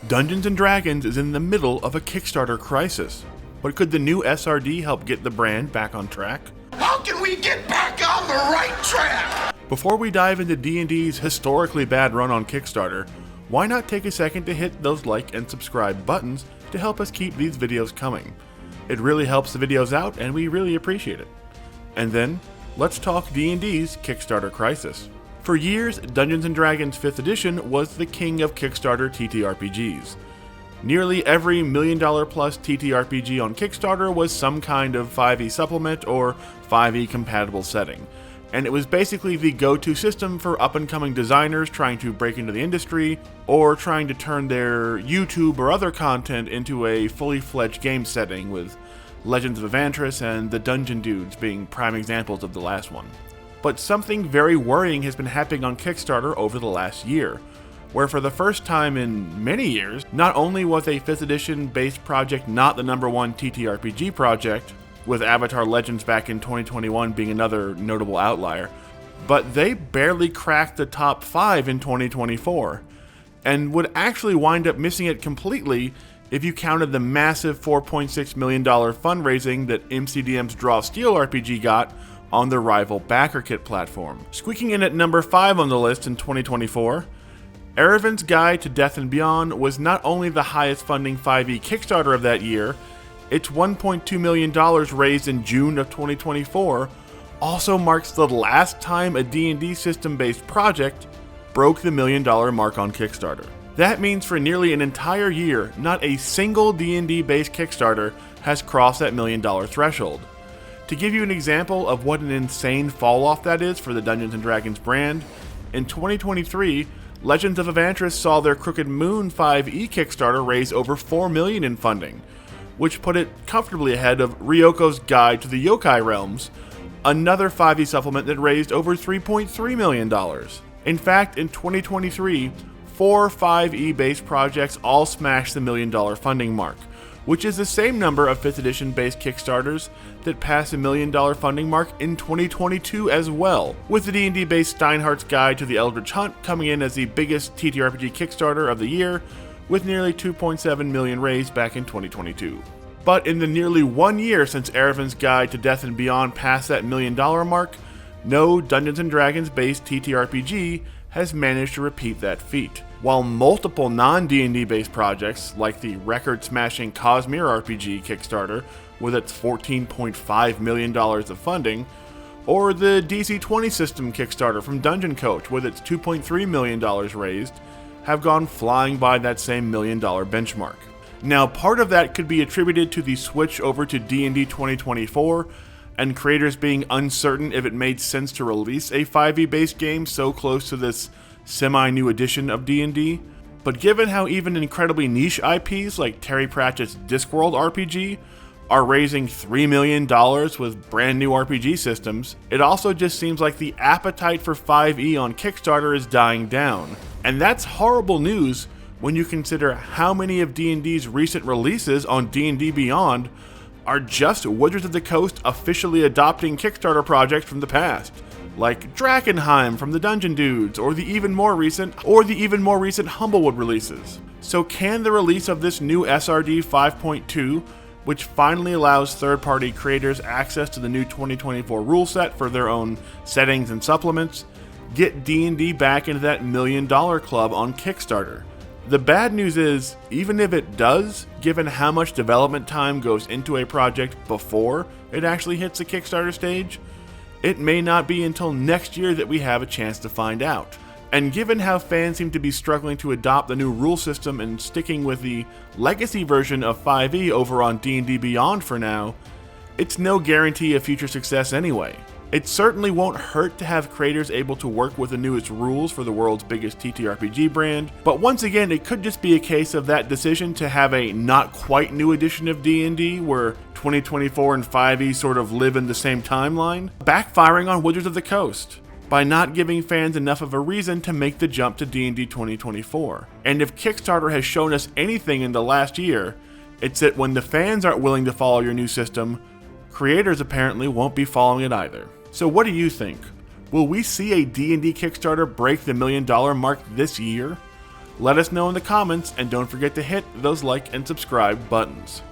Dungeons & Dragons is in the middle of a Kickstarter crisis, but could the new SRD help get the brand back on track? How can we get back on the right track? Before we dive into D&D's historically bad run on Kickstarter, why not take a second to hit those like and subscribe buttons to help us keep these videos coming. It really helps the videos out and we really appreciate it. And then, let's talk D&D's Kickstarter crisis. For years, Dungeons & Dragons 5th edition was the king of Kickstarter TTRPGs. Nearly every $1 million plus TTRPG on Kickstarter was some kind of 5e supplement or 5e compatible setting, and it was basically the go-to system for up-and-coming designers trying to break into the industry or trying to turn their YouTube or other content into a fully fledged game setting, with Legends of Evantris and the Dungeon Dudes being prime examples of the last one. But something very worrying has been happening on Kickstarter over the last year, where for the first time in many years, not only was a 5th edition based project not the #1 TTRPG project, with Avatar Legends back in 2021 being another notable outlier, but they barely cracked the top 5 in 2024, and would actually wind up missing it completely if you counted the massive $4.6 million fundraising that MCDM's Draw Steel RPG got on the rival BackerKit platform. Squeaking in at number 5 on the list in 2024, Erevan's Guide to Death and Beyond was not only the highest funding 5e Kickstarter of that year, its $1.2 million raised in June of 2024 also marks the last time a D&D system-based project broke the $1 million mark on Kickstarter. That means for nearly an entire year, not a single D&D based Kickstarter has crossed that $1 million threshold. To give you an example of what an insane fall-off that is for the Dungeons & Dragons brand, in 2023, Legends of Evantris saw their Crooked Moon 5e Kickstarter raise over $4 million in funding, which put it comfortably ahead of Ryoko's Guide to the Yokai Realms, another 5e supplement that raised over $3.3 million. In fact, in 2023, 4 5e based projects all smashed the $1 million funding mark, which is the same number of 5th edition based Kickstarters that passed the $1 million funding mark in 2022 as well, with the D&D based Steinhardt's Guide to the Eldritch Hunt coming in as the biggest TTRPG Kickstarter of the year, with nearly $2.7 million raised back in 2022. But in the nearly 1 year since Erevan's Guide to Death and Beyond passed that $1 million mark, no Dungeons & Dragons based TTRPG has managed to repeat that feat, while multiple non-D&D based projects like the record-smashing Cosmere RPG Kickstarter with its $14.5 million of funding, or the DC-20 system Kickstarter from Dungeon Coach with its $2.3 million raised, have gone flying by that same $1 million benchmark. Now, part of that could be attributed to the switch over to D&D 2024, and creators being uncertain if it made sense to release a 5e based game so close to this semi-new edition of D&D, but given how even incredibly niche IPs like Terry Pratchett's Discworld RPG are raising $3 million with brand new RPG systems, it also just seems like the appetite for 5e on Kickstarter is dying down. And that's horrible news when you consider how many of D&D's recent releases on D&D Beyond are just Wizards of the Coast officially adopting Kickstarter projects from the past, like Drakenheim from the Dungeon Dudes, or the even more recent Humblewood releases. So can the release of this new SRD 5.2, which finally allows third-party creators access to the new 2024 rule set for their own settings and supplements, get D&D back into that $1 million club on Kickstarter? The bad news is, even if it does, given how much development time goes into a project before it actually hits the Kickstarter stage, it may not be until next year that we have a chance to find out. And given how fans seem to be struggling to adopt the new rule system and sticking with the legacy version of 5e over on D&D Beyond for now, it's no guarantee of future success anyway. It certainly won't hurt to have creators able to work with the newest rules for the world's biggest TTRPG brand, but once again, it could just be a case of that decision to have a not quite new edition of D&D where 2024 and 5e sort of live in the same timeline, backfiring on Wizards of the Coast by not giving fans enough of a reason to make the jump to D&D 2024. And if Kickstarter has shown us anything in the last year, it's that when the fans aren't willing to follow your new system, creators apparently won't be following it either. So what do you think? Will we see a D&D Kickstarter break the $1 million mark this year? Let us know in the comments, and don't forget to hit those like and subscribe buttons.